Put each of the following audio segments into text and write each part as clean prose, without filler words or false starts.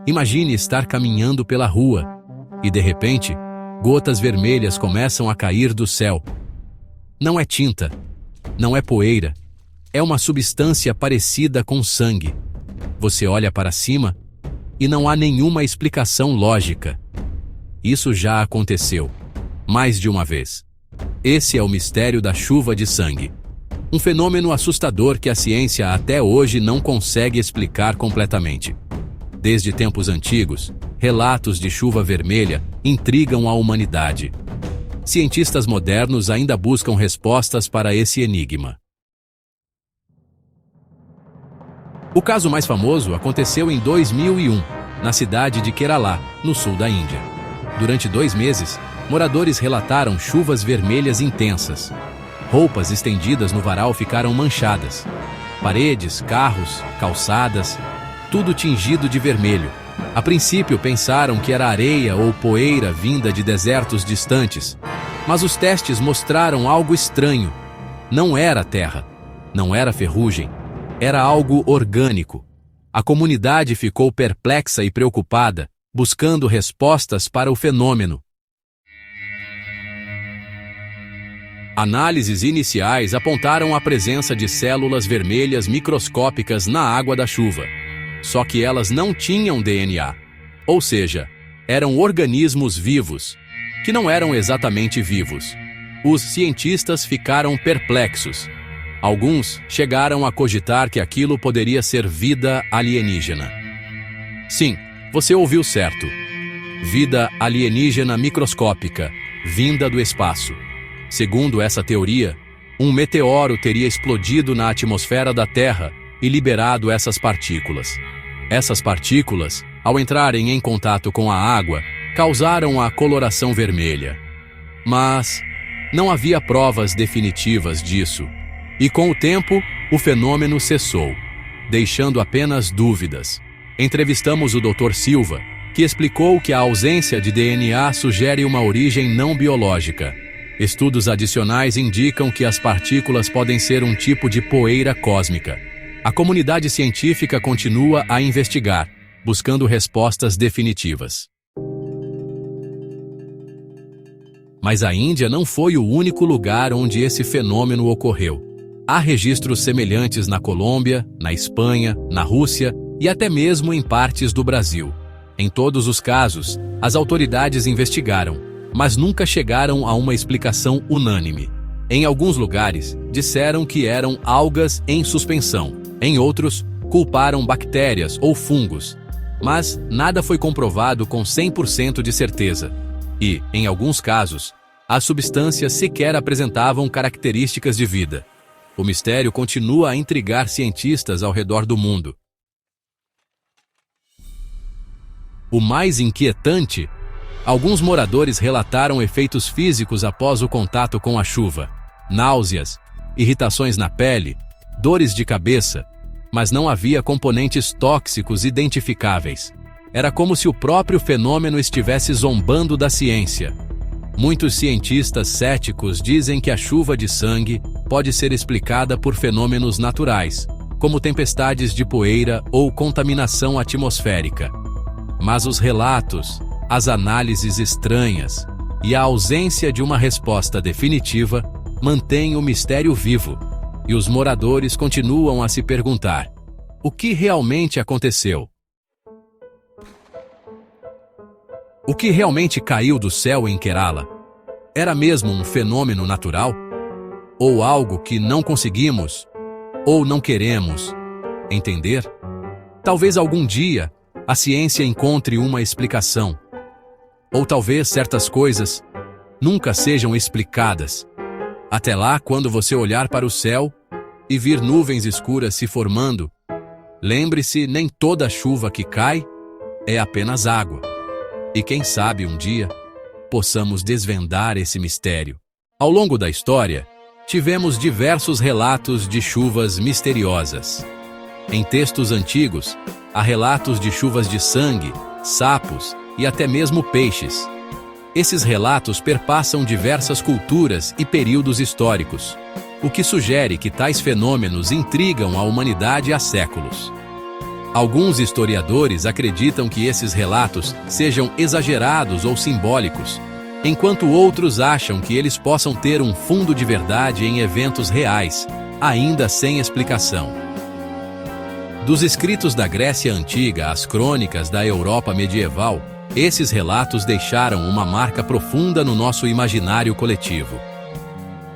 Imagine estar caminhando pela rua e, de repente, gotas vermelhas começam a cair do céu. Não é tinta, não é poeira, é uma substância parecida com sangue. Você olha para cima e não há nenhuma explicação lógica. Isso já aconteceu, mais de uma vez. Esse é o mistério da chuva de sangue. Um fenômeno assustador que a ciência até hoje não consegue explicar completamente. Desde tempos antigos, relatos de chuva vermelha intrigam a humanidade. Cientistas modernos ainda buscam respostas para esse enigma. O caso mais famoso aconteceu em 2001, na cidade de Kerala, no sul da Índia. Durante 2 meses, moradores relataram chuvas vermelhas intensas. Roupas estendidas no varal ficaram manchadas. Paredes, carros, calçadas, tudo tingido de vermelho. A princípio pensaram que era areia ou poeira vinda de desertos distantes, mas os testes mostraram algo estranho. Não era terra, não era ferrugem, era algo orgânico. A comunidade ficou perplexa e preocupada, buscando respostas para o fenômeno. Análises iniciais apontaram a presença de células vermelhas microscópicas na água da chuva. Só que elas não tinham DNA, ou seja, eram organismos vivos, que não eram exatamente vivos. Os cientistas ficaram perplexos. Alguns chegaram a cogitar que aquilo poderia ser vida alienígena. Sim, você ouviu certo. Vida alienígena microscópica, vinda do espaço. Segundo essa teoria, um meteoro teria explodido na atmosfera da Terra e liberado essas partículas. Essas partículas, ao entrarem em contato com a água, causaram a coloração vermelha. Mas não havia provas definitivas disso. E com o tempo, o fenômeno cessou, deixando apenas dúvidas. Entrevistamos o Dr. Silva, que explicou que a ausência de DNA sugere uma origem não biológica. Estudos adicionais indicam que as partículas podem ser um tipo de poeira cósmica. A comunidade científica continua a investigar, buscando respostas definitivas. Mas a Índia não foi o único lugar onde esse fenômeno ocorreu. Há registros semelhantes na Colômbia, na Espanha, na Rússia e até mesmo em partes do Brasil. Em todos os casos, as autoridades investigaram, mas nunca chegaram a uma explicação unânime. Em alguns lugares, disseram que eram algas em suspensão. Em outros, culparam bactérias ou fungos. Mas nada foi comprovado com 100% de certeza. E, em alguns casos, as substâncias sequer apresentavam características de vida. O mistério continua a intrigar cientistas ao redor do mundo. O mais inquietante, alguns moradores relataram efeitos físicos após o contato com a chuva, náuseas, irritações na pele, dores de cabeça, mas não havia componentes tóxicos identificáveis. Era como se o próprio fenômeno estivesse zombando da ciência. Muitos cientistas céticos dizem que a chuva de sangue pode ser explicada por fenômenos naturais, como tempestades de poeira ou contaminação atmosférica. Mas os relatos, as análises estranhas e a ausência de uma resposta definitiva mantêm o mistério vivo, e os moradores continuam a se perguntar: o que realmente aconteceu? O que realmente caiu do céu em Kerala? Era mesmo um fenômeno natural? Ou algo que não conseguimos, ou não queremos, entender? Talvez algum dia a ciência encontre uma explicação. Ou talvez certas coisas nunca sejam explicadas. Até lá, quando você olhar para o céu e vir nuvens escuras se formando, lembre-se, nem toda chuva que cai é apenas água. E quem sabe um dia possamos desvendar esse mistério. Ao longo da história, tivemos diversos relatos de chuvas misteriosas. Em textos antigos, há relatos de chuvas de sangue, sapos e até mesmo peixes. Esses relatos perpassam diversas culturas e períodos históricos, o que sugere que tais fenômenos intrigam a humanidade há séculos. Alguns historiadores acreditam que esses relatos sejam exagerados ou simbólicos, enquanto outros acham que eles possam ter um fundo de verdade em eventos reais, ainda sem explicação. Dos escritos da Grécia Antiga às crônicas da Europa medieval, esses relatos deixaram uma marca profunda no nosso imaginário coletivo.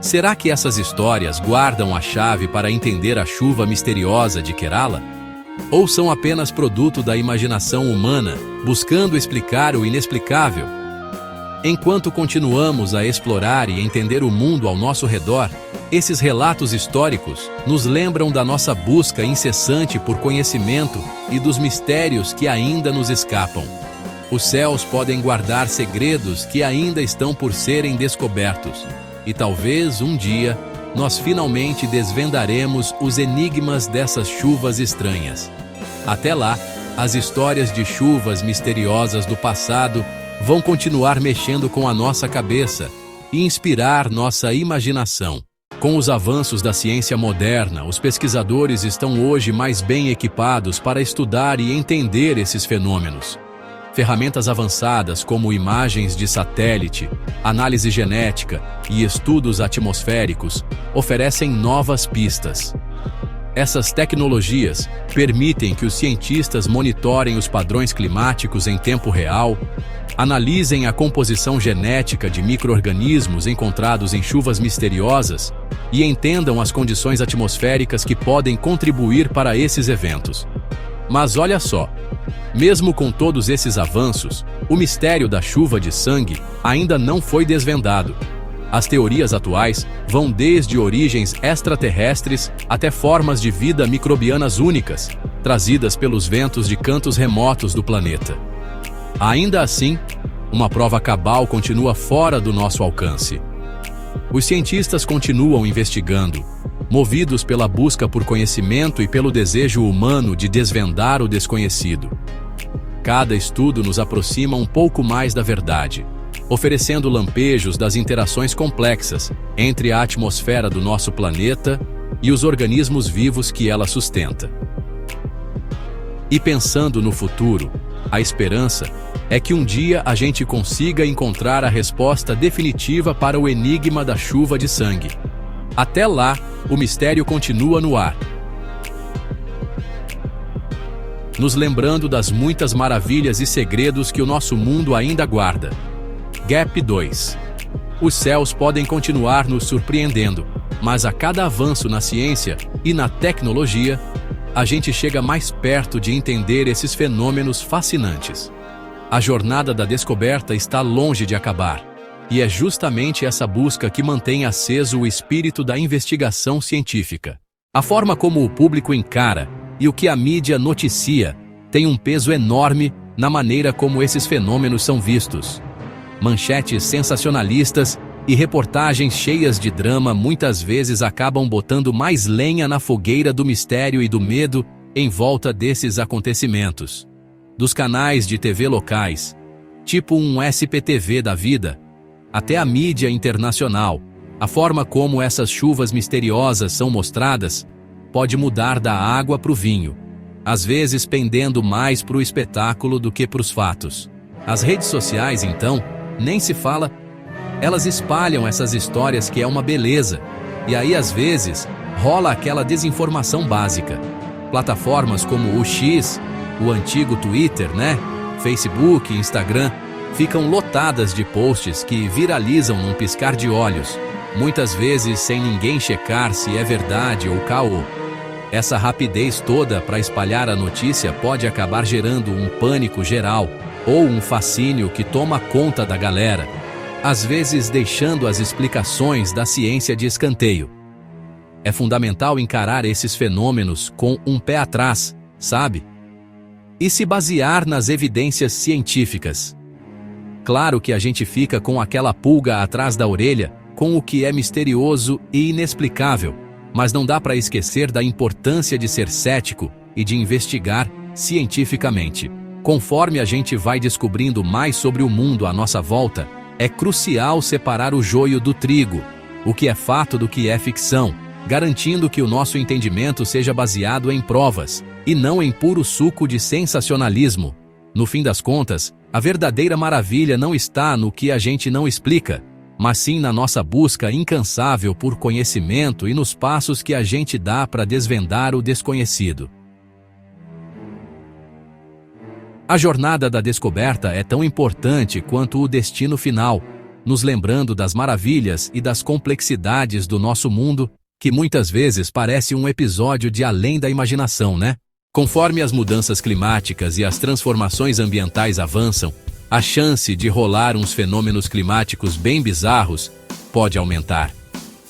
Será que essas histórias guardam a chave para entender a chuva misteriosa de Kerala? Ou são apenas produto da imaginação humana, buscando explicar o inexplicável? Enquanto continuamos a explorar e entender o mundo ao nosso redor, esses relatos históricos nos lembram da nossa busca incessante por conhecimento e dos mistérios que ainda nos escapam. Os céus podem guardar segredos que ainda estão por serem descobertos, e talvez um dia nós finalmente desvendaremos os enigmas dessas chuvas estranhas. Até lá, as histórias de chuvas misteriosas do passado vão continuar mexendo com a nossa cabeça e inspirar nossa imaginação. Com os avanços da ciência moderna, os pesquisadores estão hoje mais bem equipados para estudar e entender esses fenômenos. Ferramentas avançadas como imagens de satélite, análise genética e estudos atmosféricos oferecem novas pistas. Essas tecnologias permitem que os cientistas monitorem os padrões climáticos em tempo real, analisem a composição genética de micro-organismos encontrados em chuvas misteriosas e entendam as condições atmosféricas que podem contribuir para esses eventos. Mas olha só, mesmo com todos esses avanços, o mistério da chuva de sangue ainda não foi desvendado. As teorias atuais vão desde origens extraterrestres até formas de vida microbianas únicas, trazidas pelos ventos de cantos remotos do planeta. Ainda assim, uma prova cabal continua fora do nosso alcance. Os cientistas continuam investigando, movidos pela busca por conhecimento e pelo desejo humano de desvendar o desconhecido. Cada estudo nos aproxima um pouco mais da verdade, oferecendo lampejos das interações complexas entre a atmosfera do nosso planeta e os organismos vivos que ela sustenta. E pensando no futuro, a esperança é que um dia a gente consiga encontrar a resposta definitiva para o enigma da chuva de sangue. Até lá, o mistério continua no ar, nos lembrando das muitas maravilhas e segredos que o nosso mundo ainda guarda. Gap 2. Os céus podem continuar nos surpreendendo, mas a cada avanço na ciência e na tecnologia, a gente chega mais perto de entender esses fenômenos fascinantes. A jornada da descoberta está longe de acabar, e é justamente essa busca que mantém aceso o espírito da investigação científica. A forma como o público encara e o que a mídia noticia tem um peso enorme na maneira como esses fenômenos são vistos. Manchetes sensacionalistas e reportagens cheias de drama muitas vezes acabam botando mais lenha na fogueira do mistério e do medo em volta desses acontecimentos. Dos canais de TV locais, tipo um SPTV da vida, até a mídia internacional, a forma como essas chuvas misteriosas são mostradas pode mudar da água para o vinho, às vezes pendendo mais para o espetáculo do que para os fatos. As redes sociais, então, nem se fala, elas espalham essas histórias que é uma beleza, e aí às vezes rola aquela desinformação básica. Plataformas como o X, o antigo Twitter, Facebook e Instagram, ficam lotadas de posts que viralizam num piscar de olhos, muitas vezes sem ninguém checar se é verdade ou caô. Essa rapidez toda para espalhar a notícia pode acabar gerando um pânico geral ou um fascínio que toma conta da galera, às vezes deixando as explicações da ciência de escanteio. É fundamental encarar esses fenômenos com um pé atrás, sabe? E se basear nas evidências científicas. Claro que a gente fica com aquela pulga atrás da orelha com o que é misterioso e inexplicável, mas não dá para esquecer da importância de ser cético e de investigar cientificamente. Conforme a gente vai descobrindo mais sobre o mundo à nossa volta, é crucial separar o joio do trigo, o que é fato do que é ficção, garantindo que o nosso entendimento seja baseado em provas, e não em puro suco de sensacionalismo. No fim das contas, a verdadeira maravilha não está no que a gente não explica, mas sim na nossa busca incansável por conhecimento e nos passos que a gente dá para desvendar o desconhecido. A jornada da descoberta é tão importante quanto o destino final, nos lembrando das maravilhas e das complexidades do nosso mundo, que muitas vezes parece um episódio de Além da Imaginação, né? Conforme as mudanças climáticas e as transformações ambientais avançam, a chance de rolar uns fenômenos climáticos bem bizarros pode aumentar.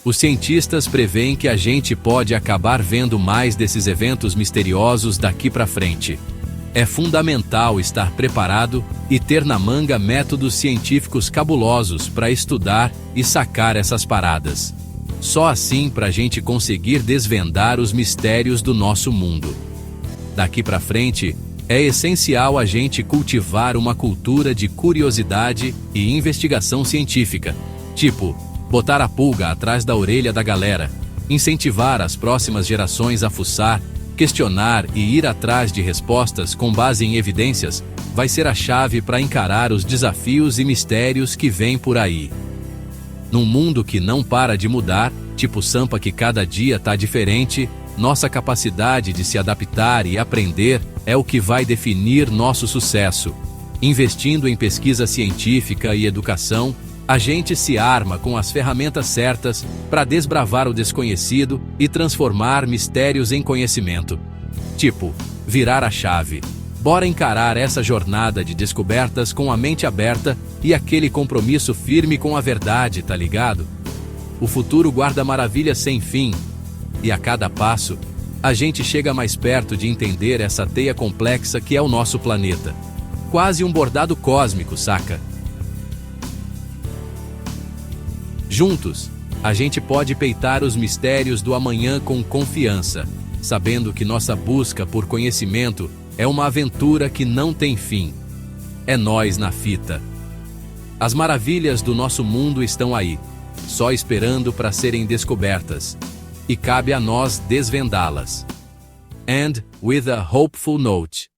Os cientistas preveem que a gente pode acabar vendo mais desses eventos misteriosos daqui para frente. É fundamental estar preparado e ter na manga métodos científicos cabulosos para estudar e sacar essas paradas. Só assim para a gente conseguir desvendar os mistérios do nosso mundo. Daqui para frente, é essencial a gente cultivar uma cultura de curiosidade e investigação científica. Tipo, botar a pulga atrás da orelha da galera, incentivar as próximas gerações a fuçar, questionar e ir atrás de respostas com base em evidências, vai ser a chave para encarar os desafios e mistérios que vêm por aí. Num mundo que não para de mudar, tipo Sampa que cada dia tá diferente, nossa capacidade de se adaptar e aprender é o que vai definir nosso sucesso. Investindo em pesquisa científica e educação, a gente se arma com as ferramentas certas para desbravar o desconhecido e transformar mistérios em conhecimento. Tipo, virar a chave. Bora encarar essa jornada de descobertas com a mente aberta e aquele compromisso firme com a verdade, tá ligado? O futuro guarda maravilhas sem fim, e a cada passo, a gente chega mais perto de entender essa teia complexa que é o nosso planeta. Quase um bordado cósmico, saca? Juntos, a gente pode peitar os mistérios do amanhã com confiança, sabendo que nossa busca por conhecimento é uma aventura que não tem fim. É nós na fita. As maravilhas do nosso mundo estão aí, só esperando para serem descobertas. E cabe a nós desvendá-las. And with a hopeful note.